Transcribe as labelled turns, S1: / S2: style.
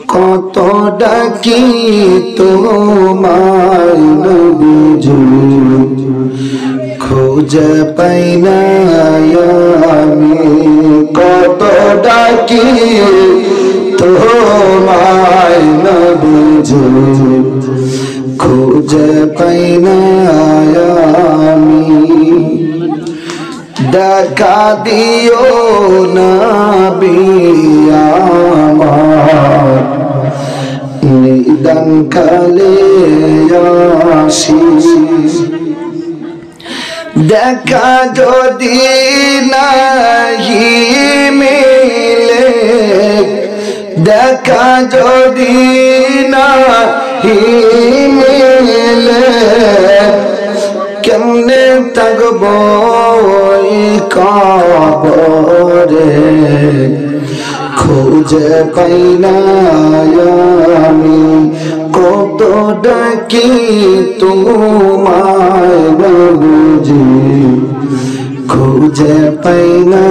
S1: কত ডাকি তোমায় নবীজি খুঁজে পাই না আমি কত ডাকি তোমায় নবীজি খুঁজে পাই না আমি দেখা দিও নবী আমার নিদান কালে আসি দেখা যদি নাহি মিলে দেখা যদি নাহি মিলে কেমনে থাকবো কবরে খুঁজে পাই না আমি কত ডাকি তোমায় নবীজি খুঁজে পাই না